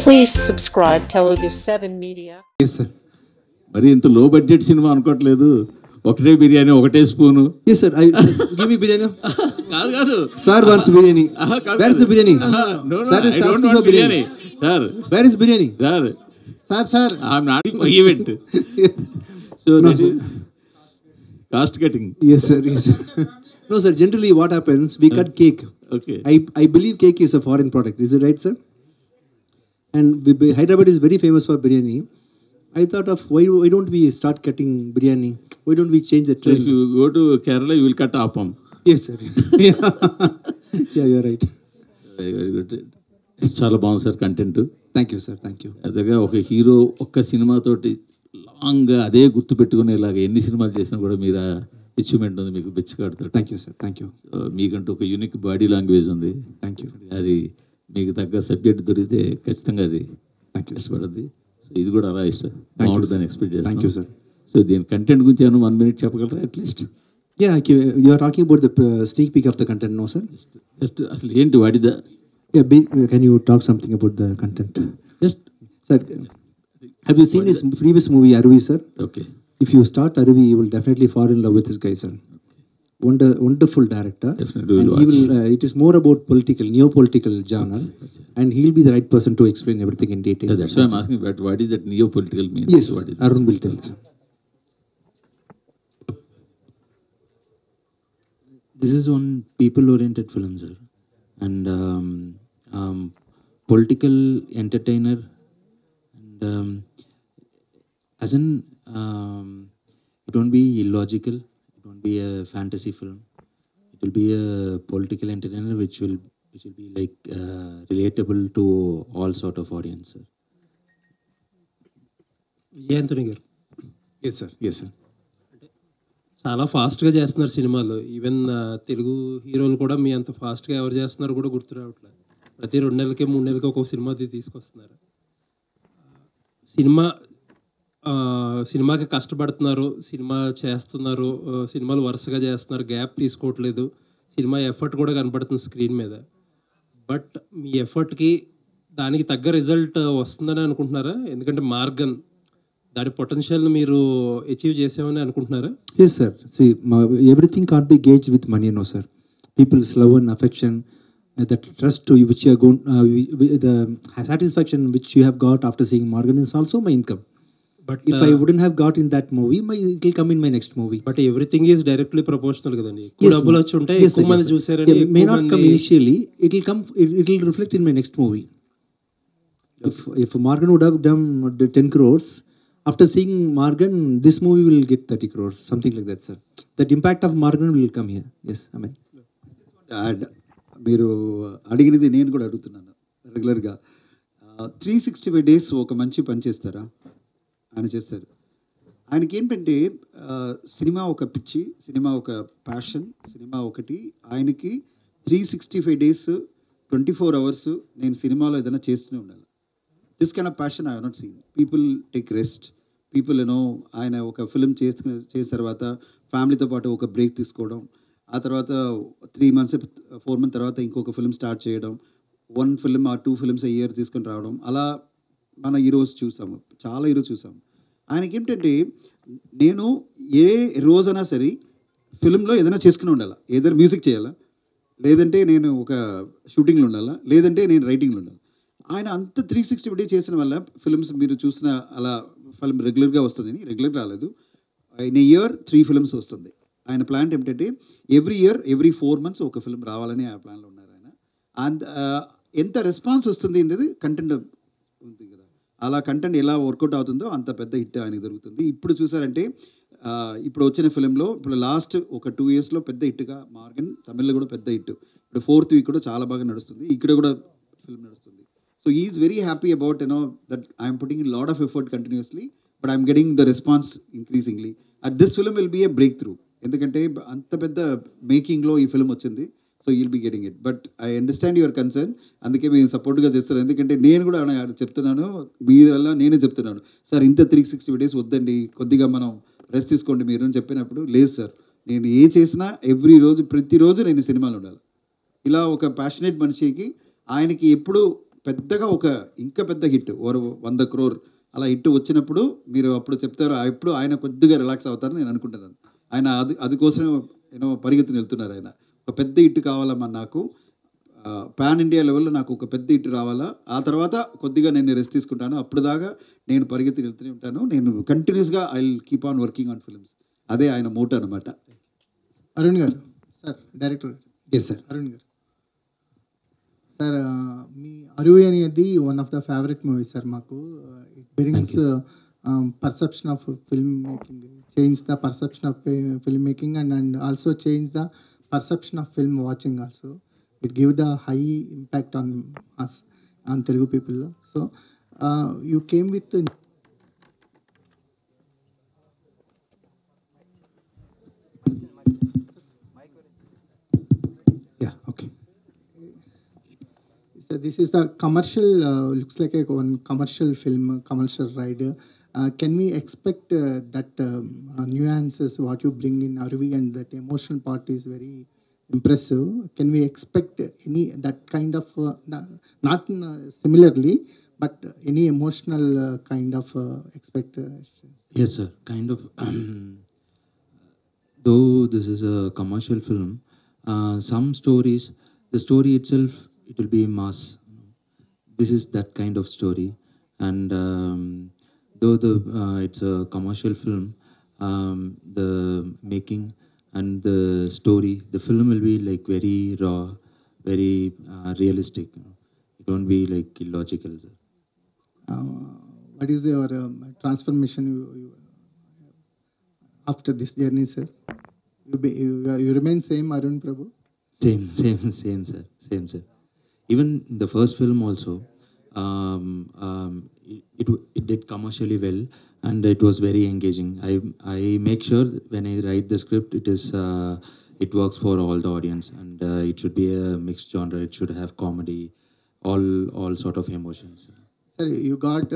Please subscribe Telugu 7 Media. Yes, sir. మరి ఇంత లో బడ్జెట్ సినిమా అనుకోవట్లేదు. ఒకటే బిర్యానీ, ఒకటే spoon. Yes, sir. Give me biryani. కాదు కాదు. Sir wants biryani. Where is the biryani? No, Sir is I don't asking want for biryani. Sir. Where is biryani? Sir. I'm not for event. So No, this sir. is cost cutting. Yes, sir. Yes. No, sir. Generally, what happens? We cut cake. Okay. I believe cake is a foreign product. Is it right, sir? And Hyderabad is very famous for biryani. I thought of why don't we start cutting biryani? Why don't we change the So trend? if you go to Kerala, you will cut appam. Yes, sir. Yeah, you're right. Very good. చాలా బాగుంది sir content. Thank you, sir. Thank you. అదేగా ఒక hero ఒక్క సినిమాతోటి లాంగ్గా అదే గుర్తు పెట్టుకునేలాగా ఎన్ని సినిమాలు చేసినా కూడా మీరు అచీవ్మెంట్ ఉంది మీకు బెచ్చగాడుతాడు. Thank you, sir. Thank you. మీకంటూ ఒక యూనిక్ బాడీ లాంగ్వేజ్ ఉంది. Thank you. అది మీకు తగ్గ సబ్జెక్ట్ దొరికితే ఖచ్చితంగా అది Thank you. ఇష్టపడుద్ది. సో ఇది కూడా అలా ఇష్టం బాగుంటుందని ఎక్స్పెక్ట్ చేస్తాను. Thank you, sir. సో దీని కంటెంట్ గురించి ఏమైనా 1 minute చెప్పగలరా at least? Yeah, you are talking about the sneak peek of the content, no, sir? Just అసలు ఏంటి వాడిదా? Yeah, can you talk something about the content? Just Sir, have you seen his previous movie, Aruvi, sir? Okay. If you start Aruvi, you will definitely fall in love with this guy, sir. Wonderful director. Definitely will And he will, it is more about neo-political genre, and he will be the right person to explain everything in detail. That's why I am asking but what is that neo political means? Yes, what is Arun will tell. This is one people-oriented film, sir, and political entertainer, and as in it won't be illogical. It won't be a fantasy film. It will be a political entertainer, which will be like relatable to all sort of audience, sir. Anthony గారు. Yes, sir. Yes, sir. చాలా ఫాస్ట్గా చేస్తున్నారు సినిమాలు. Even Telugu హీరోలు కూడా మీ అంత ఫాస్ట్గా ఎవరు చేస్తున్నారు కూడా గుర్తు రావట్లేదు. ప్రతి 2 నెలలకి 3 నెలలకి ఒక్కొక్క సినిమా తీసుకొస్తున్నారు. సినిమాకి కష్టపడుతున్నారు, సినిమా చేస్తున్నారు, సినిమాలు వరుసగా చేస్తున్నారు, గ్యాప్ తీసుకోవట్లేదు. సినిమా ఎఫర్ట్ కూడా కనపడుతుంది స్క్రీన్ మీద. బట్ మీ ఎఫర్ట్కి దానికి తగ్గ రిజల్ట్ వస్తుందని అనుకుంటున్నారా? ఎందుకంటే మార్గన్ దాని పొటెన్షియల్ని మీరు అచీవ్ చేసామని అనుకుంటున్నారా? Yes, sir. See, everything can't be gauged with money, no, sir. People's love and affection, the trust to which you are going, the satisfaction which you have got after seeing Morgan is also my income. But If I wouldn't have got in that movie, it will come in my next movie. But everything is directly proportional కదండి. ఎక్కువ డబ్బులు వచ్చి ఉంటే Yes, sir, ఎక్కువ మంది yes, sir. చూసారని Yeah, may ఎక్కువ not come మంది initially. It will come. It will reflect in my next movie. If Morgan would have done 10 crores, after seeing Morgan, this movie will get 30 crores, something like that, sir. That impact of Morgan will come here. Yes, I mean. And మీరు అడిగినది నేను కూడా అడుగుతున్నాను రెగ్యులర్గా. 365 days ఒక మంచి పని చేస్తారా? ఆయన చేస్తారు. ఆయనకి ఏంటంటే సినిమా ఒక పిచ్చి, సినిమా ఒక ప్యాషన్, సినిమా ఒకటి. ఆయనకి 365 days 24 hours నేను సినిమాలో ఏదైనా చేస్తూనే ఉండాలి. This kind of passion I have not seen. People take rest. People ఆయన ఒక ఫిల్మ్ చేసిన తర్వాత ఫ్యామిలీతో పాటు ఒక బ్రేక్ తీసుకోవడం, ఆ తర్వాత 3 months 4 months తర్వాత ఇంకొక ఫిల్మ్ స్టార్ట్ చేయడం, 1 film or 2 films a year తీసుకొని రావడం. అలా మన హీరోస్ చూసాము, చాలా హీరోస్ చూసాము. ఆయనకి ఏంటంటే నేను ఏ రోజైనా సరే ఫిల్మ్లో ఏదైనా చేసుకుని ఉండాలా. ఏదైనా మ్యూజిక్ చేయాలా, లేదంటే నేను ఒక షూటింగ్లో ఉండాలా, లేదంటే నేను రైటింగ్లో ఉండాలి. ఆయన అంత 360 days చేసిన వల్ల ఫిల్మ్స్ మీరు చూసిన అలా ఫిల్మ్ రెగ్యులర్గా వస్తుంది. రెగ్యులర్ రాలేదు, ఇన్ ఇయర్ 3 films వస్తుంది. ఆయన ప్లాన్ ఏమిటంటే ఎవ్రీ ఇయర్ ఎవ్రీ 4 months ఒక ఫిల్మ్ రావాలని ఆ ప్లాన్లో ఉన్నారు ఆయన. అండ్ ఎంత రెస్పాన్స్ వస్తుంది అనేది కంటెంట్ ఉంది కదా, అలా కంటెంట్ ఎలా వర్కౌట్ అవుతుందో అంత పెద్ద హిట్ ఆయనకి దొరుకుతుంది. ఇప్పుడు చూసారంటే ఇప్పుడు వచ్చిన ఫిలింలో ఇప్పుడు లాస్ట్ ఒక 2 yearsలో పెద్ద హిట్గా మార్గన్, తమిళ్లో కూడా పెద్ద హిట్. ఇప్పుడు 4th week కూడా చాలా బాగా నడుస్తుంది, ఇక్కడ కూడా ఫిల్మ్ నడుస్తుంది. So he is very happy about that I am putting a lot of effort continuously, but I am getting the response increasingly. And this film will be a breakthrough. ఎందుకంటే అంత పెద్ద మేకింగ్లో ఈ ఫిల్మ్ వచ్చింది. So you'll be getting it. But I understand your concern. అందుకే మేము సపోర్ట్గా చేస్తాను. ఎందుకంటే నేను కూడా చెప్తున్నాను, మీ వల్ల నేనే చెప్తున్నాను, సార్ ఇంత 360 days వద్దండి, కొద్దిగా మనం రెస్ట్ తీసుకోండి మీరు అని చెప్పినప్పుడు, లేదు సార్ నేను ఏ చేసినా ఎవ్రీ రోజు ప్రతిరోజు నేను సినిమాలో ఉండాలి. ఇలా ఒక ప్యాషనేట్ మనిషికి ఆయనకి ఎప్పుడు పెద్దగా ఒక ఇంకా పెద్ద హిట్ 100 crore అలా హిట్ వచ్చినప్పుడు మీరు అప్పుడు చెప్తారు, ఎప్పుడు ఆయన కొద్దిగా రిలాక్స్ అవుతారని నేను అనుకుంటున్నాను. ఆయన అది కోసమే పరిగెత్తుని వెళ్తున్నారు. ఆయన ఒక పెద్ద హిట్ కావాలమ్మా నాకు, పాన్ ఇండియా లెవెల్లో నాకు ఒక పెద్ద హిట్ రావాలా, ఆ తర్వాత కొద్దిగా నేను రెస్ట్ తీసుకుంటాను, అప్పుడు దాకా నేను పరిగెత్తి వెళ్తూనే ఉంటాను, నేను కంటిన్యూస్గా I will keep on working on films. అదే ఆయన మోటో అనమాట. అరుణ్ గారు sir, director yes sir. Arun గారు సార్, మీ అరువి అనేది one of the favourite movie sir మాకు. It brings perception of film making, change the perception of film making and also change the perception of film watching also. It give the high impact on us, on Telugu people. So you came with Yeah, okay. so this is the commercial, looks like one commercial film, commercial ride. Can we expect that nuances what you bring in Aruvi, and that emotional part is very impressive? Can we expect any that kind of not similarly, but any emotional kind of expectations? Yes, sir. Kind of. Though this is a commercial film, some stories, the story itself, it will be mass. This is that kind of story, and though it's a commercial film, the making and the story, the film will be like very raw, very realistic. It won't be like illogical, sir. What is your transformation after this journey, sir? You remain same, Arun Prabhu? Same, sir. Same, sir. Even the first film also, it did commercially well, and it was very engaging. I make sure when I write the script, it works for all the audience, and it should be a mixed genre. It should have comedy, all sort of emotions. Sir, you got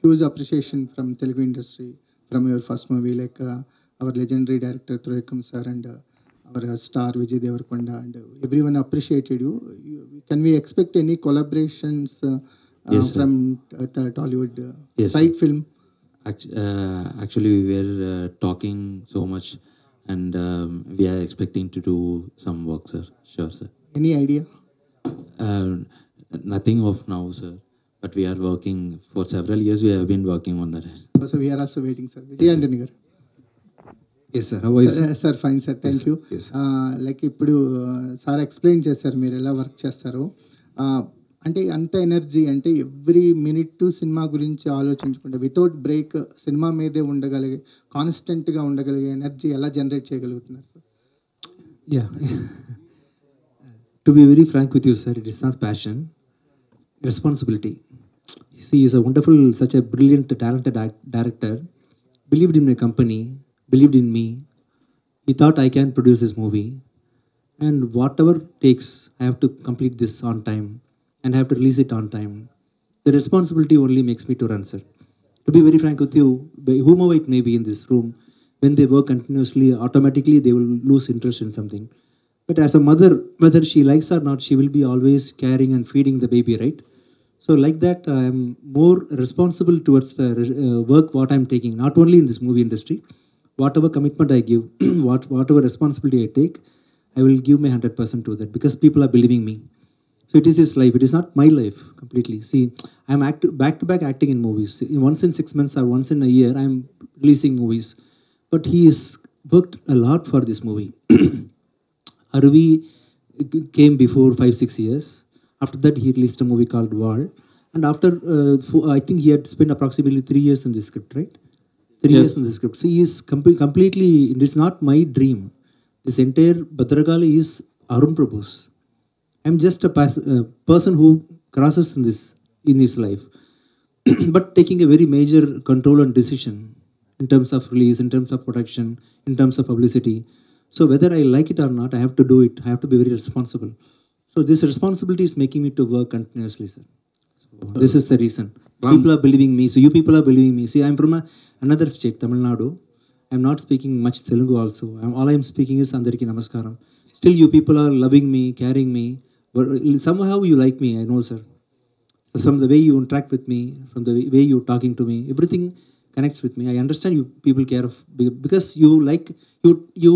huge appreciation from Telugu industry from your first movie, like our legendary director Throikam sir and our star Vijay Devarkonda, and everyone appreciated you. Can we expect any collaborations Yes, sir. from the Tollywood Yes, side film? Actually, we were talking so much, and we are expecting to do some work, sir. Sure, sir. Any idea? Nothing of now, sir. But we are working for several years. We have been working on that. So we are also waiting, sir. Vijay Antony garu. Yes sir, how are you sir? Sir fine sir, thank you. Yes. Like ఇప్పుడు sir explain చేశారు మీరు ఎలా work చేస్తారో. అంటే అంత energy, అంటే every minute cinema గురించి ఆలోచించకుండా వితౌట్ బ్రేక్ సినిమా మీదే ఉండగలిగే, కాన్స్టెంట్గా ఉండగలిగే ఎనర్జీ ఎలా జనరేట్ చేయగలుగుతున్నారు sir? Yeah. To be very frank with you, sir, it is not passion, responsibility. You see, he's a wonderful, such a brilliant, talented director. Believed in my company, believed in me. He thought I can produce this movie, and whatever takes, I have to complete this on time, and I have to release it on time. The responsibility only makes me to run, sir. To be very frank with you, whomever it may be in this room, when they work continuously, automatically they will lose interest in something. But as a mother, whether she likes or not, she will be always carrying and feeding the baby, right? So like that, I am more responsible towards the work what I'm taking, not only in this movie industry. Whatever commitment I give, whatever responsibility I take, I will give my 100% to that, because people are believing me. So it is his life. It is not my life completely. See, I'm back to back acting in movies. Once in 6 months or once in a year, I'm releasing movies. But he has worked a lot for this movie. Aruvi came before 5-6 years. After that, he released a movie called Wall. And after, I think he had spent approximately 3 years in the script, right? 3 years in the script. So he is completely, it's not my dream. This entire Bhadragali is Arun Prabhu's. I'm just a person who crosses in his life, but taking a very major control and decision in terms of release, in terms of production, in terms of publicity. So whether I like it or not, I have to do it. I have to be very responsible. So this responsibility is making me to work continuously, sir. So this is the reason. People are believing me. So you people are believing me. See, I'm from another state, Tamil Nadu. I'm not speaking much Telugu also. All I'm speaking is Andariki Namaskaram. Still you people are loving me, carrying me. But somehow you like me, I know, sir. from the way you interact with me, from the way you're talking to me, everything connects with me. I understand you people care of because you like you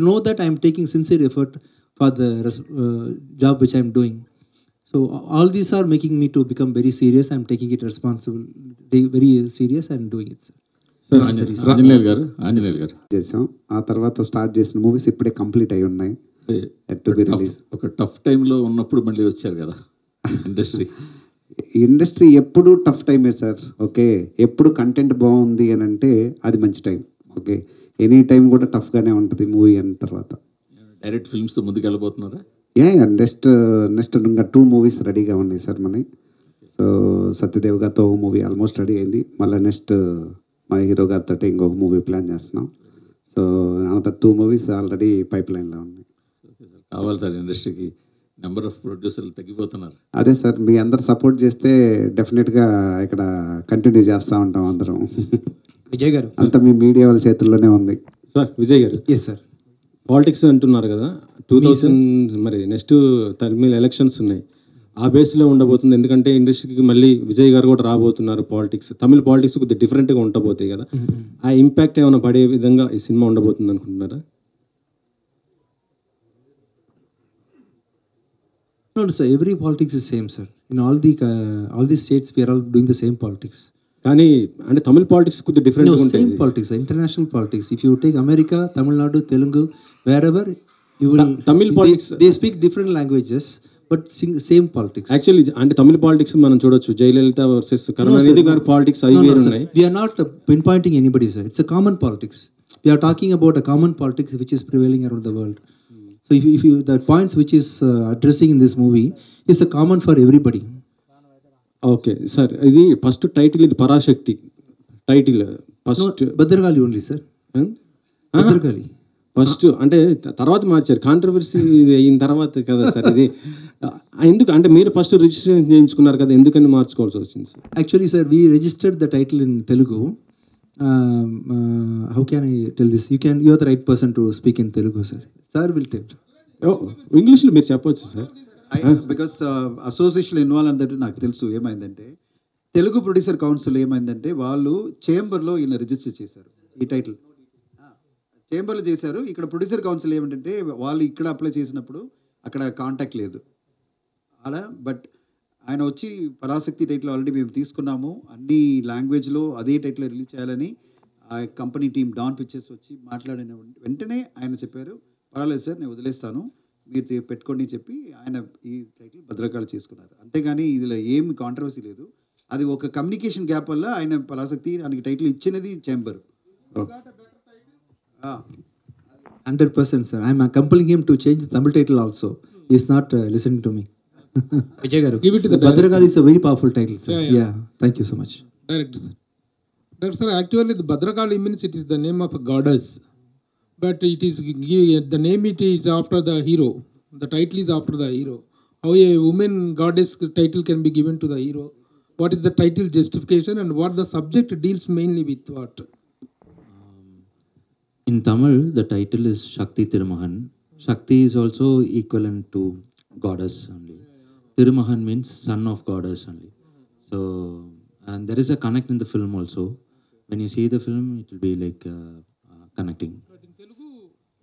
know that I'm taking sincere effort for the job which I'm doing. So all these are making me to become very serious. I'm taking it responsible, very serious and doing it. Sir. Anjaneyulu గారు చేసాం. ఆ తర్వాత start చేసిన movies ఇప్పుడే complete అయి ఉన్నాయి. To be release. ఒక tough టైంలో ఉన్నప్పుడు మళ్ళీ వచ్చారు కదా ఇండస్ట్రీ ఎప్పుడు టఫ్ టైమే సార్. ఓకే, ఎప్పుడు కంటెంట్ బాగుంది అని అంటే అది మంచి టైం. ఓకే, ఎనీ టైం కూడా టఫ్గానే ఉంటుంది మూవీ అయిన తర్వాత. డైరెక్ట్ ఫిల్మ్స్తో ముందుకు వెళ్ళబోతున్నారా? నెక్స్ట్ ఇంకా 2 మూవీస్ రెడీగా ఉన్నాయి సార్ మనకి. సో సత్యదేవ్ గారితో మూవీ ఆల్మోస్ట్ రెడీ అయింది. మళ్ళీ నెక్స్ట్ మా హీరో గారితో ఇంకొక మూవీ ప్లాన్ చేస్తున్నాం. సో అంత 2 మూవీస్ ఆల్రెడీ పైప్ లైన్లో ఉన్నాయి. కావాలి సార్, ఇండస్ట్రీకి నెంబర్ ఆఫ్ ప్రొడ్యూసర్లు తగ్గిపోతున్నారు. అదే సార్, మీ అందరు సపోర్ట్ చేస్తే డెఫినెట్గా ఇక్కడ కంటిన్యూ చేస్తూ ఉంటాం అందరం. విజయ్ గారు, అంతా మీ మీడియా వాళ్ళ చేతుల్లోనే ఉంది. సార్ విజయ్ గారు, ఎస్ సార్. పాలిటిక్స్ అంటున్నారు కదా, 2000 మరి నెక్స్ట్ తమిళ ఎలక్షన్స్ ఉన్నాయి, ఆ బేస్లో ఉండబోతుంది. ఎందుకంటే ఇండస్ట్రీకి మళ్ళీ విజయ్ గారు కూడా రాబోతున్నారు. పాలిటిక్స్, తమిళ పాలిటిక్స్ కొద్దిగా డిఫరెంట్గా ఉండబోతాయి కదా, ఆ ఇంపాక్ట్ ఏమైనా పడే విధంగా ఈ సినిమా ఉండబోతుంది అనుకుంటున్నారా? No, sir. Every politics is same, sir. In all the states, we are all doing the same politics. కానీ అంటే తమిళ పాలిటిక్స్ కొద్దిగా డిఫరెంట్గా No, ఉంటాయి. same politics, international politics. If you take America, Tamil Nadu, Telugu, wherever, you will. Tamil politics. They speak different languages, but same politics. Actually అంటే తమిళ politics మనం చూడొచ్చు, Jayalalithaa versus Karunanidhi గారి politics అవి వేరు ఉన్నాయి. We are not pinpointing anybody, sir. It's a common politics. We are talking about a common politics which is prevailing around the world. So if you the points which is addressing in this movie is a common for everybody. Okay sir, ఇది first title, ఇది Parashakti title first. Bhadragali only, sir. Bhadragali. First అంటే తర్వాత మార్చారు, controversy అయిన తర్వాత కదా sir ఇది. ఎందుకు అంటే మీరు ఫస్ట్ రిజిస్ట్రేషన్ చేయించుకున్నారు కదా, ఎందుకని మార్చుకోవాల్సి వచ్చింది sir? Actually, sir, we registered the title in Telugu. How can I tell this? You are the right person to speak in Telugu, sir. Sir will tell. ఇంగ్లీష్లో మీరు చెప్పవచ్చు సార్. బికాస్ అసోసియేషన్ ఇన్వాల్వ్ అంటే నాకు తెలుసు. ఏమైందంటే Telugu producer council ఏమైందంటే వాళ్ళు చేంబర్లో ఈయన రిజిస్టర్ చేశారు ఈ టైటిల్, చేంబర్లో చేశారు. ఇక్కడ ప్రొడ్యూసర్ కౌన్సిల్ ఏమిటంటే వాళ్ళు ఇక్కడ అప్లై చేసినప్పుడు అక్కడ కాంటాక్ట్ లేదు ఆడ. బట్ ఆయన వచ్చి పరాశక్తి టైటిల్ ఆల్రెడీ మేము తీసుకున్నాము, అన్ని లాంగ్వేజ్లో అదే టైటిల్ రిలీజ్ చేయాలని ఆ కంపెనీ టీం డాన్ పిక్చర్స్ వచ్చి మాట్లాడిన వెంటనే ఆయన చెప్పారు, పర్వాలేదు సార్ నేను వదిలేస్తాను, మీరు పెట్టుకోండి చెప్పి ఆయన ఈ టైటిల్ భద్రకాళి చేసుకున్నారు. అంతేగాని ఇందులో ఏమి కాంట్రవర్సీ లేదు. అది ఒక కమ్యూనికేషన్ గ్యాప్ వల్ల ఆయన పరాశక్తి ఆయనకి టైటిల్ ఇచ్చినది chamber. 100%, sir. I am compelling him to change the Tamil title also. He is not listening to me. Vijay గారు, Bhadragali is a very powerful title, sir. Yeah. Thank you so much. Director sir, actually the Bhadrakali means it is the name of a goddess, but it is the name it is after the hero. The title is after the hero. How a woman goddess title can be given to the hero? What is the title justification and what the subject deals mainly with what? In Tamil, the title is Shakti Tirumahan. Shakti is also equivalent to goddess only. Tirumahan means son of goddess only. So, and there is a connect in the film also. When you see the film, it will be like connecting. But in Telugu,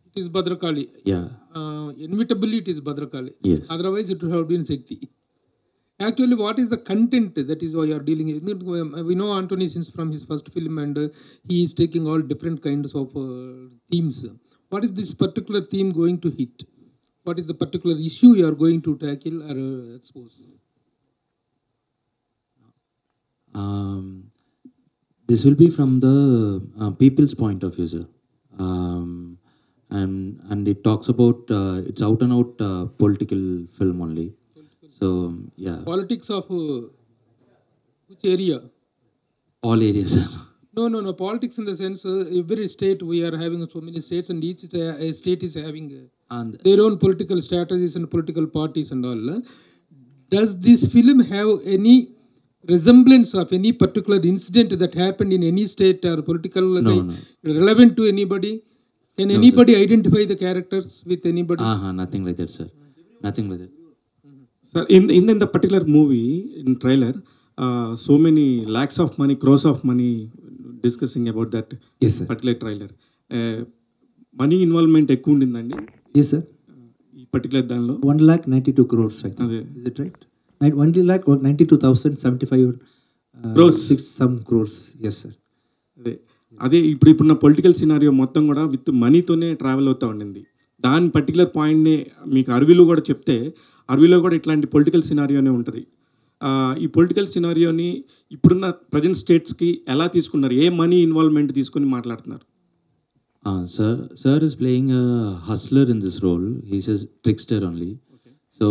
it is Bhadrakali. Yeah. Inevitably, it is Bhadrakali. Yes. Otherwise, it would have been Shakti. Actually, what is the content that is why you are dealing with? We know Anthony since from his first film, and he is taking all different kinds of themes. What is this particular theme going to hit? What is the particular issue you are going to tackle or expose? This will be from the people's point of view, sir. And it talks about, it's out and out political film only. So, yeah. Politics of which area? All areas, sir. No. Politics in the sense, every state, we are having so many states, and each state is having And their own political strategies and political parties and all. Does this film have any resemblance of any particular incident that happened in any state or political No. relevant to anybody? Can anybody identify the characters with anybody? Nothing like that, sir. Nothing like that. Sir, in the particular movie, in trailer, so many lakhs of money, crores of money discussing about that Yes, sir. particular trailer. Money involvement ఎక్కువ ఉండిందండి Yes, sir. ఈ particular దానిలో. 1,92 crores, I think. అదే. Is it right? 1,92,075 Crores. 6 some crores. Yes, sir. అదే ఇప్పుడున్న political scenario మొత్తం కూడా with మనీతోనే travel అవుతూ ఉండింది. దాని పర్టికులర్ పాయింట్ని మీకు అరవిలో కూడా చెప్తే, అరవిలో కూడా ఇట్లాంటి పొలిటికల్ సినారియోనే ఉంటుంది. ఈ పొలిటికల్ సినారియోని ఇప్పుడున్న ప్రజెంట్ స్టేట్స్కి ఎలా తీసుకున్నారు, ఏ మనీ ఇన్వాల్వ్మెంట్ తీసుకొని మాట్లాడుతున్నారు? Sir is playing a hustler in this role. He's a trickster only. So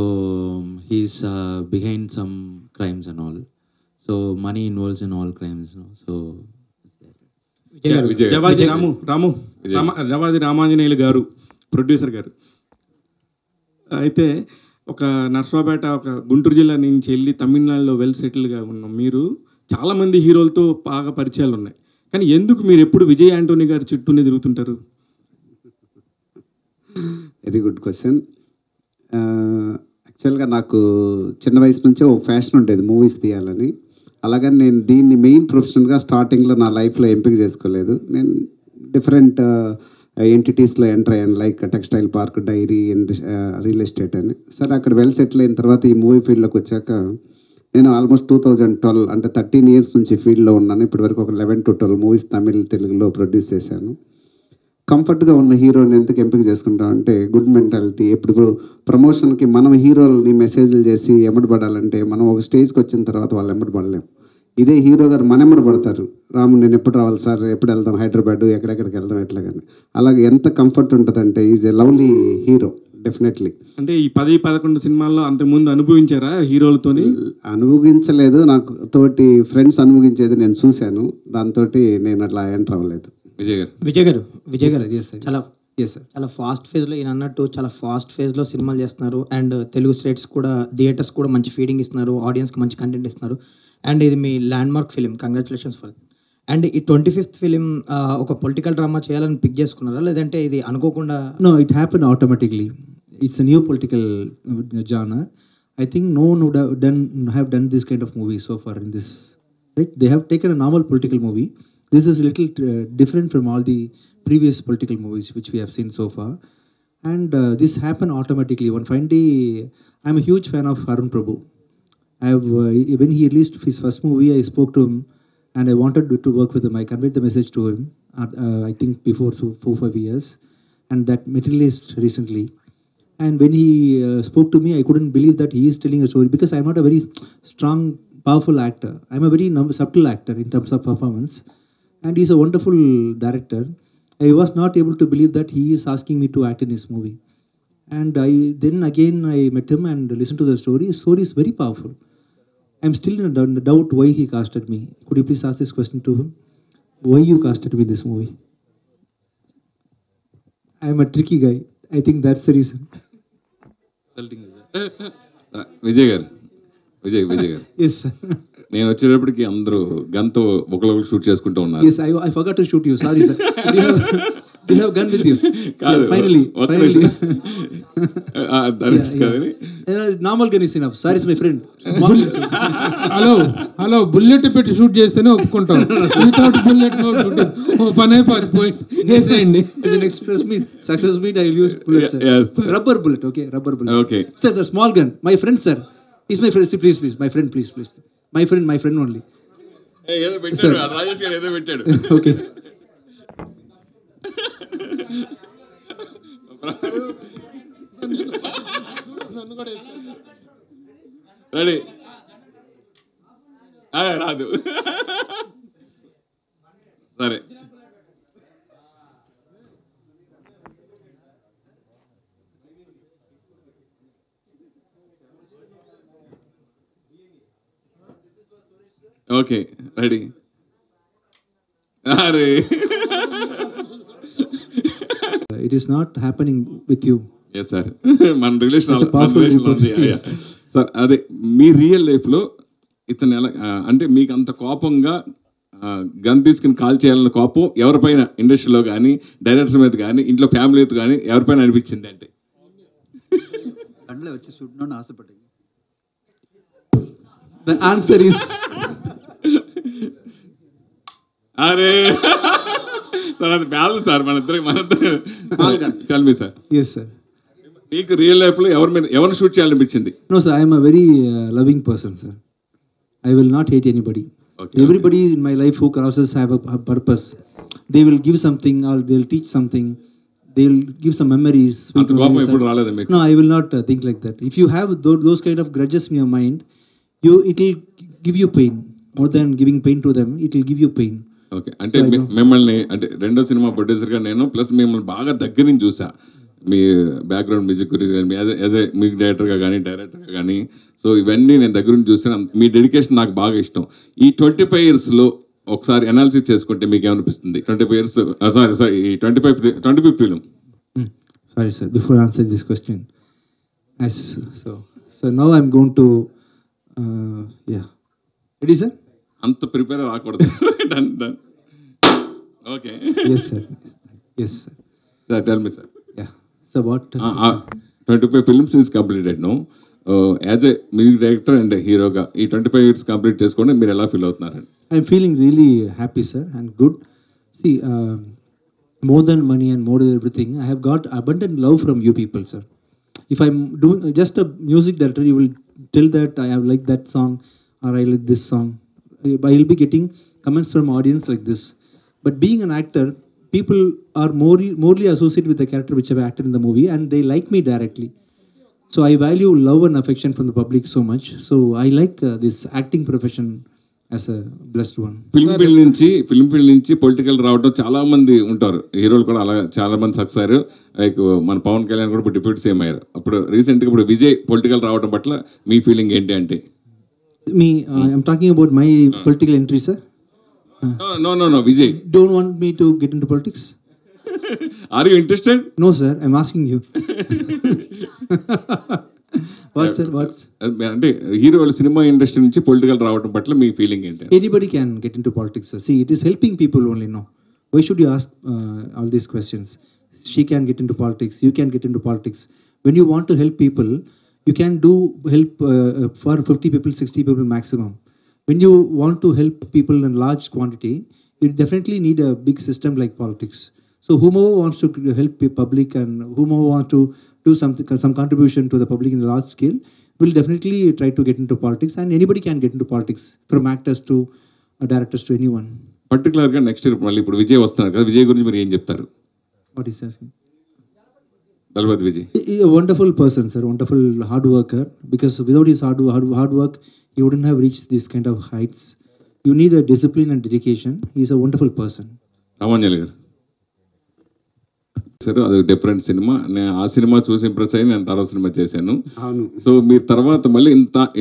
he's behind some crimes and all. So money involves in all crimes. No? So జవాది Ramanjaneyulu గారు, producer గారు. అయితే ఒక నర్సరావుపేట, ఒక గుంటూరు జిల్లా నుంచి వెళ్ళి తమిళనాడులో వెల్ సెటిల్గా ఉన్నాం. మీరు చాలామంది హీరోలతో బాగా పరిచయాలు ఉన్నాయి, కానీ ఎందుకు మీరు ఎప్పుడు విజయ్ యాంటోనీ గారి చుట్టూనే తిరుగుతుంటారు? Very good question. యాక్చువల్గా నాకు చిన్న వయసు నుంచే ఒక ఫ్యాషన్ ఉండేది మూవీస్ తీయాలని. అలాగని నేను దీన్ని మెయిన్ ప్రొఫెషన్గా స్టార్టింగ్లో నా లైఫ్లో ఎంపిక చేసుకోలేదు. నేను డిఫరెంట్ ఎంటిటీస్లో ఎంటర్ అయ్యాను, like textile park, dairy and real estate అని. సరే, అక్కడ వెల్ సెటిల్ అయిన తర్వాత ఈ మూవీ ఫీల్డ్లోకి వచ్చాక నేను ఆల్మోస్ట్ 2012 అంటే 13 years నుంచి ఫీల్డ్లో ఉన్నాను. ఇప్పటివరకు ఒక 11 to 12 మూవీస్ తమిళ్, తెలుగులో ప్రొడ్యూస్ చేశాను. కంఫర్ట్గా ఉన్న హీరోని ఎందుకు ఎంపిక చేసుకుంటాం అంటే గుడ్ మెంటాలిటీ. ఎప్పుడు ప్రమోషన్కి మనం హీరోలని మెసేజ్లు చేసి ఎమ్మడబడాలంటే మనం ఒక స్టేజ్కి వచ్చిన తర్వాత వాళ్ళు ఎమ్మడబడలేం. ఇదే హీరో గారు మన ఎమ్మడబడతారు, రాము నేను ఎప్పుడు రావాలి సార్, ఎప్పుడు వెళ్దాం హైదరాబాద్, ఎక్కడెక్కడికి వెళ్దాం ఎట్లాగని. అలాగే ఎంత కంఫర్ట్ ఉంటుందంటే is a lovely hero definitely. అంటే ఈ 10-11 సినిమాల్లో అంతకుముందు అనుభవించారా హీరోలతో? అనుభవించలేదు, నాకు తోటి ఫ్రెండ్స్ అనుభవించేది నేను చూశాను, దాంతో నేను అట్లా ఎంటర్ అవ్వలేదు. విజయ్ గారు చాలా ఫాస్ట్ ఫేజ్లో ఈయన అన్నట్టు చాలా ఫాస్ట్ ఫేజ్లో సినిమాలు చేస్తున్నారు. అండ్ తెలుగు స్టేట్స్ కూడా థియేటర్స్ కూడా మంచి ఫీడింగ్ ఇస్తున్నారు, ఆడియన్స్కి మంచి కంటెంట్ ఇస్తున్నారు. అండ్ ఇది మీ landmark film, congratulations for. And ఈ 25th ఫిలిం ఒక పొలిటికల్ డ్రామా చేయాలని పిక్ చేసుకున్నారా, లేదంటే ఇది అనుకోకుండా? No, it happened automatically. It's a new political genre. I think no one would have done this kind of movie so far in this. Right? They have taken a normal political movie. This is a little different from all the previous political movies which we have seen so far. And this happened automatically. One fine day, I'm a huge fan of Arun Prabhu. When he released his first movie, I spoke to him and I wanted to work with him. I conveyed the message to him, I think before 4-5 years. And that materialized recently. And when he spoke to me, I couldn't believe that he is telling a story, because I'm not a very strong, powerful actor. I'm a very subtle actor in terms of performance. And he's a wonderful director. I was not able to believe that he is asking me to act in his movie. And then again I met him and listened to the story. His story is very powerful. I'm still in a doubt why he casted me. Could you please ask this question to him? Why you casted me in this movie? I'm a tricky guy. I think that's the reason. Vijay గారు Yes, sir. నేను వచ్చేటప్పటికి అందరూ గన్తో ఒకళ్ళు shoot చేసుకుంటూ ఉన్నారు. Yes, I forgot to shoot you. Sorry, sir. Do you have gun with you? కాదు, Finally. కాదని Normal gun is enough. Sorry, it's my friend. Hello bullet పెట్టి షూట్ చేస్తేనే ఒప్పుకుంటాం. Without bullet no shooting. ఓ పనే point వేసేయండి. The next success meet, I will use bullet, sir. Yes, sir. Rubber bullet, okay? Rubber bullet. Okay. Sir, the small gun. My friend, sir. He's my friend. Please. My friend, please. My friend only. ఏదో పెట్టాడు, రాజేష్ గారు ఏదో పెట్టాడు. Okay. Ready రాదు. సరే, okay ready. అరే It is not happening with you. Yes sir, మన relation Such a powerful ఉంది. Yes. సార్, అదే మీ రియల్ లైఫ్లో ఇతను ఎలా అంటే మీకు అంత కోపంగా గన్ తీసుకుని కాల్ చేయాలన్న కోపం ఎవరిపైన ఇండస్ట్రీలో కానీ, డైరెక్టర్స్ మీద కానీ, ఇంట్లో ఫ్యామిలీతో కానీ ఎవరిపైన అనిపించింది అంటే? బండ్లో వచ్చి చూడணும்னு ఆశపడ్డాను. The answer is అరే సార్ అది బ్యాలెన్స్ సార్ మన tell me sir. yes, sir. మీకు రియల్ లైఫ్లో ఎవరిని shoot చేయాలనిపించింది? No, sir. I am a very loving person, sir. I will not hate anybody. Okay, Everybody in my life who crosses have a purpose. They will give something or they'll teach something. They'll give some memories. అంత కోపం ఎప్పుడు రాలేదా మీకు? No, I will not think like that. If you have those kind of grudges in your mind, it will give you pain. More than giving pain to them, it will give you pain. Okay, అంటే మిమ్మల్ని అంటే రెండో cinema ప్రొడ్యూసర్గా నేను plus మిమ్మల్ని బాగా దగ్గర నుంచి చూసా. మీ బ్యాక్గ్రౌండ్ మ్యూజిక్ గురించి కానీ యాజ్ ఏ మ్యూజిక్ డైరెక్టర్గా కానీ సో ఇవన్నీ నేను దగ్గర నుంచి చూసాను. మీ డెడికేషన్ నాకు బాగా ఇష్టం. ఈ 25 yearsలో ఒకసారి అనాలిసిస్ చేసుకుంటే మీకు ఏమనిపిస్తుంది? 25 years సారీ ఈ 25th film. Sorry, sir. Before answering this question, so now I'm going to yeah. Ready, sir? అంత ప్రిపేర్ రాకూడదు. Done okay. Yes, sir. Yes, sir. Sir tell me sir. Yeah. So what? 25 films is completed no. As a music director and a hero-గా ఈ 25 years complete చేసుకోండి మీరు ఎలా feel అవుతున్నారండి? I'm feeling really happy, sir, and good. See, more than money and more than everything, I have got abundant love from you people, sir. If I'm doing just a music director, you will tell that I have liked that song or I like this song. I will be getting comments from audience like this. But being an actor, people are morely associated with the character which I've acted in the movie, and they like me directly. So I value love and affection from the public so much. So I like this acting profession as a blessed one. Film field నుంచి political రావడం చాలా మంది ఉంటారు. హీరోలు కూడా అలా చాలా మంది సక్సెస్ అయ్యారు. లైక్ మన పవన్ కళ్యాణ్ కూడా ఇప్పుడు డిప్యూటీ సీఎం అయ్యారు. అప్పుడు రీసెంట్గా ఇప్పుడు విజయ్ పొలిటికల్ రావడం పట్ల మీ ఫీలింగ్ ఏంటి అంటే? I'm talking about my political entry, sir. No, Vijay. Don't want me to get into politics? Are you interested? No, sir. I'm asking you. What, sir? What? అంటే హీరోల సినిమా ఇండస్ట్రీ నుంచి political రావడం పట్ల మీ feeling ఏంటి? Anybody can get into politics, sir. See, it is helping people only, no? Why should you ask all these questions? She can get into politics. You can get into politics. When you want to help people, you can do help for 50 people, 60 people maximum. When you want to help people in large quantity, you definitely need a big system like politics. So whomever wants to help the public and whomever wants to do some contribution to the public in a large scale will definitely try to get into politics, and anybody can get into politics, from actors to directors to anyone. పర్టికులర్గా next year మళ్ళీ ఇప్పుడు విజయ్ వస్తున్నారు కదా, విజయ్ గురించి మీరు ఏం చెప్తారు? What is asking? Thalapathy Vijay. A wonderful person, sir. Wonderful hard worker. Because without his hard work, he wouldn't have reached these kind of heights. You need a discipline and dedication. He is a wonderful person. Ramanjali గారు sir, అది different cinema. నేను ఆ cinema చూసి impress అయ్యి నేను తర్వాత cinema చేశాను. So మీరు తర్వాత మళ్ళీ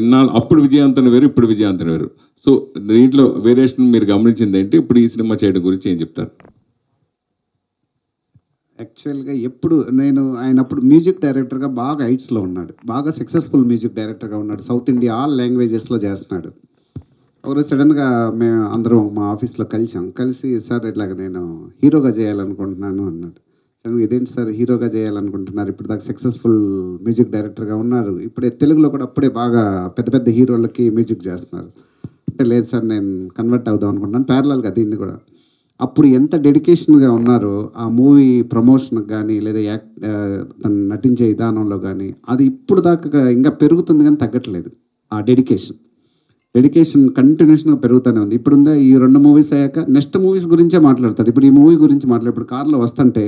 ఇన్నాళ్ళు అప్పుడు విజయాంతన వేరు, ఇప్పుడు విజయాంతన వేరు. సో దీంట్లో వేరియేషన్ మీరు గమనించింది ఏంటి? ఇప్పుడు ఈ సినిమా చేయడం గురించి ఏం చెప్తారు? యాక్చువల్గా ఎప్పుడు ఆయన అప్పుడు మ్యూజిక్ డైరెక్టర్గా బాగా హైట్స్లో ఉన్నాడు, బాగా సక్సెస్ఫుల్ మ్యూజిక్ డైరెక్టర్గా ఉన్నాడు. సౌత్ ఇండియా ఆల్ లాంగ్వేజెస్లో చేస్తున్నాడు. ఒకరోజు సడన్గా మేము అందరం మా ఆఫీస్లో కలిసి సార్ ఇట్లాగ నేను హీరోగా చేయాలనుకుంటున్నాను అన్నాడు. సడన్గా ఇదేంటి సార్ హీరోగా చేయాలనుకుంటున్నారు? ఇప్పుడు దాకా సక్సెస్ఫుల్ మ్యూజిక్ డైరెక్టర్గా ఉన్నారు, ఇప్పుడే తెలుగులో కూడా అప్పుడే బాగా పెద్ద పెద్ద హీరోలకి మ్యూజిక్ చేస్తున్నారు అంటే, లేదు సార్ నేను కన్వర్ట్ అవుదాం అనుకుంటున్నాను ప్యారలల్గా దీన్ని కూడా. అప్పుడు ఎంత డెడికేషన్గా ఉన్నారో ఆ మూవీ ప్రమోషన్కి కానీ లేదా తను నటించే విధానంలో కానీ, అది ఇప్పుడు దాకా ఇంకా పెరుగుతుంది కానీ తగ్గట్లేదు. ఆ డెడికేషన్ కంటిన్యూషన్గా పెరుగుతూనే ఉంది. ఇప్పుడుందా ఈ 2 మూవీస్ అయ్యాక నెక్స్ట్ మూవీస్ గురించే మాట్లాడతాడు. ఇప్పుడు ఈ మూవీ గురించి ఇప్పుడు కార్లో వస్తుంటే,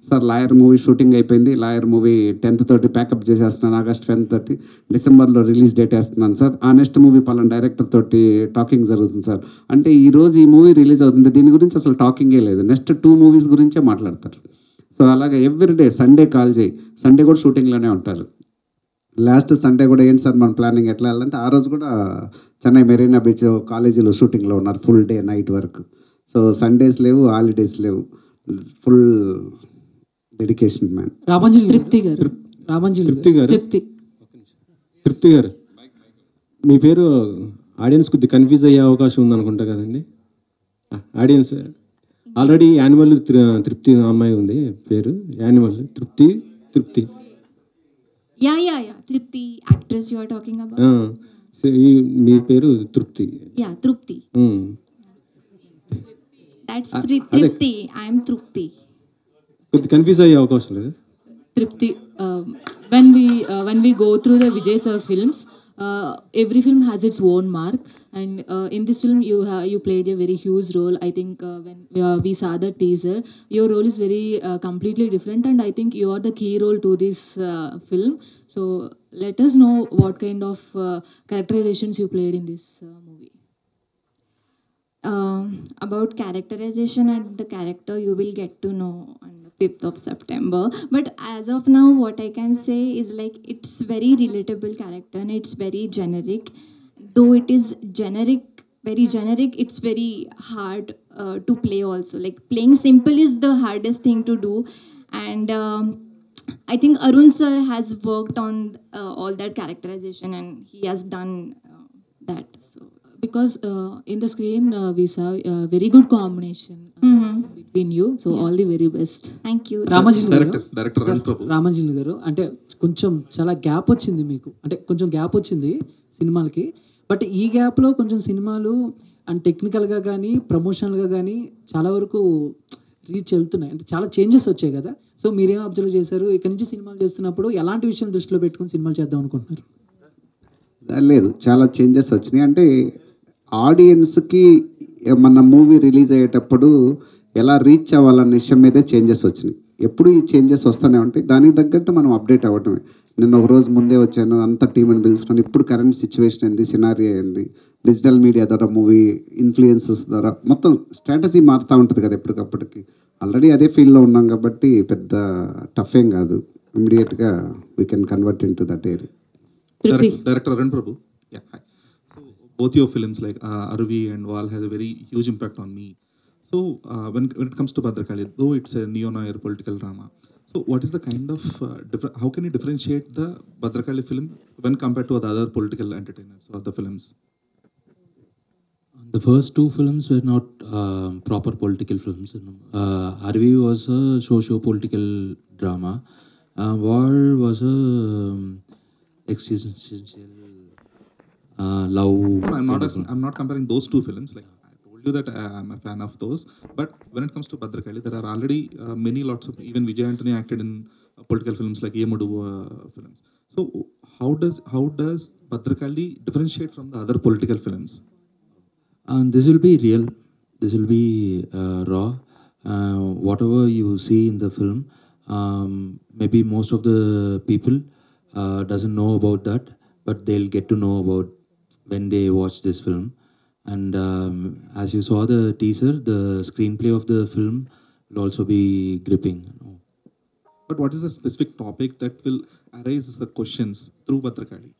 సార్ లాయర్ మూవీ షూటింగ్ అయిపోయింది, లాయర్ మూవీ 10th తోటి ప్యాకప్ చేసేస్తున్నాను, August 10th తోటి డిసెంబర్లో రిలీజ్ డేట్ వేస్తున్నాను సార్, ఆ నెక్స్ట్ మూవీ పలానా డైరెక్టర్ తోటి టాకింగ్ జరుగుతుంది సార్ అంటే, ఈరోజు ఈ మూవీ రిలీజ్ అవుతుంది, దీని గురించి అసలు టాకింగే లేదు, నెక్స్ట్ 2 మూవీస్ గురించే మాట్లాడతారు. సో అలాగే ఎవ్రీడే సండే కాల్ చేయి, సండే కూడా షూటింగ్లోనే ఉంటారు. లాస్ట్ సండే కూడా ఏంటి సార్ మన ప్లానింగ్ ఎట్లా వెళ్ళాలంటే, ఆ రోజు కూడా చెన్నై మెరీనా బీచ్ కాలేజీలో షూటింగ్లో ఉన్నారు ఫుల్ డే నైట్ వరకు. సో సండేస్ లేవు, హాలిడేస్ లేవు, ఫుల్ డెడికేషన్ మ్యాన్. తృప్తి గారు మీ పేరు ఆడియన్స్ కొద్దిగా కన్ఫ్యూజ్ అయ్యే అవకాశం ఉందనుకుంటా కదండి. ఆడియన్స్ ఆల్రెడీ యానిమల్ తృప్తి అమ్మాయి ఉంది పేరు, యానిమల్ తృప్తి Yeah. Tripti, actress you are talking about. మీ పేరు తృప్తి. Yeah, Trupti. Hmm. That's Tripti. I am Trupti. కొద్ది కన్ఫ్యూజ్ అయ్యే అవకాశం లేదు. Tripti, when we go through the Vijay sir films, every film has its own mark, and in this film you played a very huge role. I think when we saw the teaser, your role is very completely different, and I think you are the key role to this film. So let us know what kind of characterizations you played in this movie. About characterization and the character, you will get to know on the 5th of September. But as of now, what I can say is like it's very relatable character and it's very generic. Though it is generic, very generic, it's very hard to play also. Like playing simple is the hardest thing to do. And I think Arun sir has worked on all that characterization and he has done that. So because in the screen we saw a very good combination between you, so all the very best. Thank you. Director Ramanjali గారు, అంటే కొంచెం చాలా gap వచ్చింది మీకు, అంటే కొంచెం gap వచ్చింది సినిమాలకి. బట్ ఈ గ్యాప్లో కొంచెం సినిమాలు అండ్ టెక్నికల్గా కానీ ప్రమోషనల్గా కానీ చాలా వరకు రీచ్ వెళ్తున్నాయి, అంటే చాలా చేంజెస్ వచ్చాయి కదా. సో మీరేం అబ్జర్వ్ చేశారు? ఇక్కడ నుంచి సినిమాలు చేస్తున్నప్పుడు ఎలాంటి విషయాలు దృష్టిలో పెట్టుకుని సినిమాలు చేద్దాం అనుకుంటున్నారు? లేదు, చాలా చేంజెస్ వచ్చినాయి. అంటే ఆడియన్స్కి మన మూవీ రిలీజ్ అయ్యేటప్పుడు ఎలా రీచ్ అవ్వాలన్న విషయం మీదే చేంజెస్ వచ్చినాయి. ఎప్పుడు ఈ చేంజెస్ వస్తూనే ఉంటాయి, దానికి తగ్గట్టు మనం అప్డేట్ అవ్వటమే. నేను ఒక రోజు ముందే వచ్చాను, అంత టీంని పిలుచుకున్నాను. ఇప్పుడు కరెంట్ సిచ్యువేషన్ ఏంది, సినారియో ఏంది, డిజిటల్ మీడియా ద్వారా మూవీ ఇన్ఫ్లుయెన్సెస్ ద్వారా మొత్తం స్ట్రాటజీ మారుతూ ఉంటుంది కదా ఎప్పటికప్పటికి. ఆల్రెడీ అదే ఫీల్డ్లో ఉన్నాం కాబట్టి పెద్ద టఫ్ ఏం కాదు. ఇమీడియట్గా we can convert in to that area. Director Arun Prabhu. Yeah, hi. So both your films like Arvi and Val has a very huge impact on me. So when it comes to Bhadrakali, though it's a neo-noir political drama, so what is the kind of how can you differentiate the Bhadrakali film when compared to the other political entertainers or the films? The first two films were not proper political films. Arvi was a socio-political drama. Val was a existential love. I'm not comparing those two films. Like I told you that I'm a fan of those. But when it comes to Bhadrakali, there are already lots of, even Vijay Antony acted in political films like Yemudu films. So how does Bhadrakali differentiate from the other political films? This will be real. This will be raw. Whatever you see in the film, maybe most of the people doesn't know about that, but they'll get to know about when they watch this film. And as you saw the teaser, the screenplay of the film will also be gripping. But what is the specific topic that will arise the questions through Bhadrakali?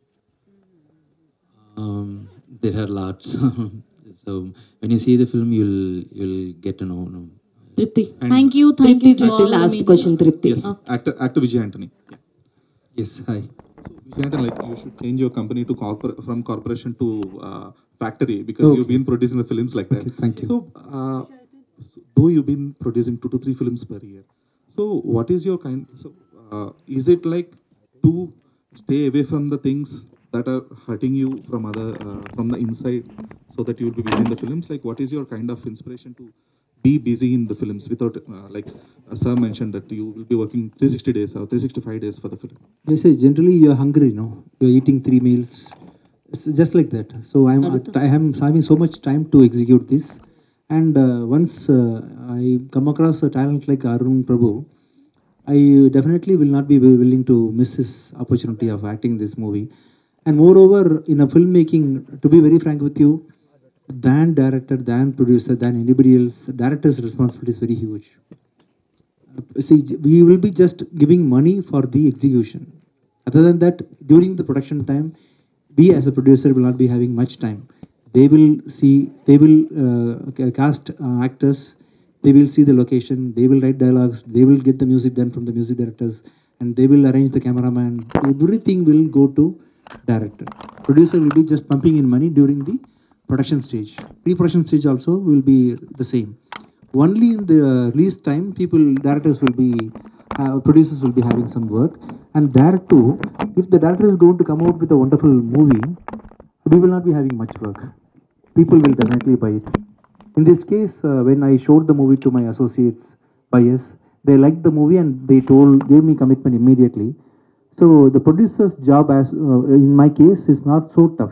There are lots. So when you see the film, you'll get to know. Tripti. Thank you to all. Last question, Tripti. Yes, actor Vijay Antony. Yeah. Yes, hi. So Vijay Antony, like you should change your company to from corporation to factory because you've been producing the films like that. Okay, thank you. So though you've been producing 2 to 3 films per year, so what is your kind? So is it like to stay away from the things that are hurting you from the inside, so that you will be busy in the films? Like, what is your kind of inspiration to be busy in the films without, like sir mentioned that you will be working 360 days or 365 days for the film? They say generally you're hungry, no? You're eating 3 meals. It's just like that. So I am having so much time to execute this. And once I come across a talent like Arun Prabhu, I definitely will not be willing to miss this opportunity of acting this movie. And moreover, in a filmmaking, to be very frank with you, than director, than producer, than anybody else, director's responsibility is very huge. See, we will be just giving money for the execution. Other than that, during the production time, we as a producer will not be having much time. They will cast actors, they will see the location, they will write dialogues, they will get the music done from the music directors, and they will arrange the cameraman. Everything will go to director. Producer will be just pumping in money during the production stage. Pre-production stage also will be the same. Only in the release time, producers will be having some work. And there too, if the director is going to come out with a wonderful movie, we will not be having much work. People will definitely buy it. In this case, when I showed the movie to my associates, buyers, they liked the movie and they gave me commitment immediately. So the producer's job, as in my case, is not so tough.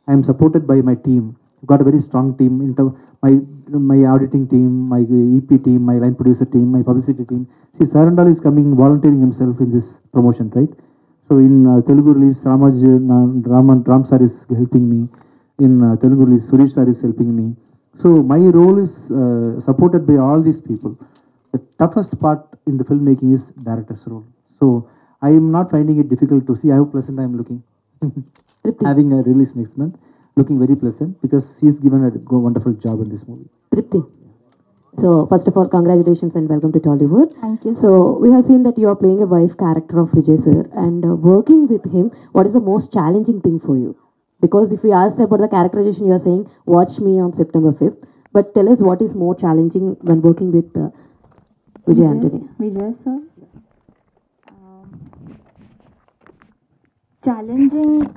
I am supported by my team. I've got a very strong team. My auditing team, my EP team, my line producer team, my publicity team. See, Sarandal is coming, volunteering himself in this promotion, right? So in Telugu release, Ram sir is helping me. In Telugu release, Suresh sir is helping me. So my role is supported by all these people. The toughest part in the filmmaking is director's role. So I am not finding it difficult to see how pleasant I am looking. Having a release next month, looking very pleasant because he's given a wonderful job in this movie. Tripti. So first of all, congratulations and welcome to Tollywood. Thank you. So we have seen that you are playing a wife character of Vijay sir, and working with him, what is the most challenging thing for you? Because if we ask about the characterization, you are saying, watch me on September 5th. But tell us what is more challenging when working with Vijay Antony. Vijay sir. Challenging.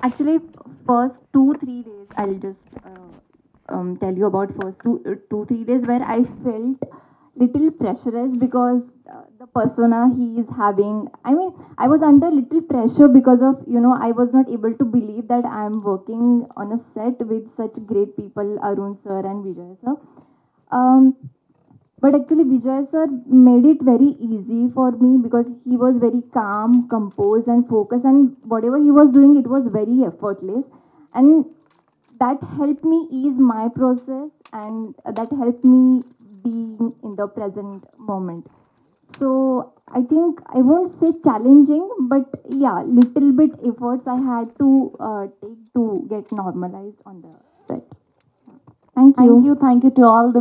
Actually, first 2-3 days, I'll just tell you about first 2-3 days where I felt little pressurized because the persona he is having. I mean, I was under little pressure because of, I was not able to believe that I am working on a set with such great people, Arun sir and Vijay sir. But actually Vijay sir made it very easy for me because he was very calm, composed and focused, and whatever he was doing, it was very effortless. And that helped me ease my process and that helped me being in the present moment. So I think I won't say challenging, but yeah, little bit efforts I had to take to get normalized on the set. Thank you. Thank you to all the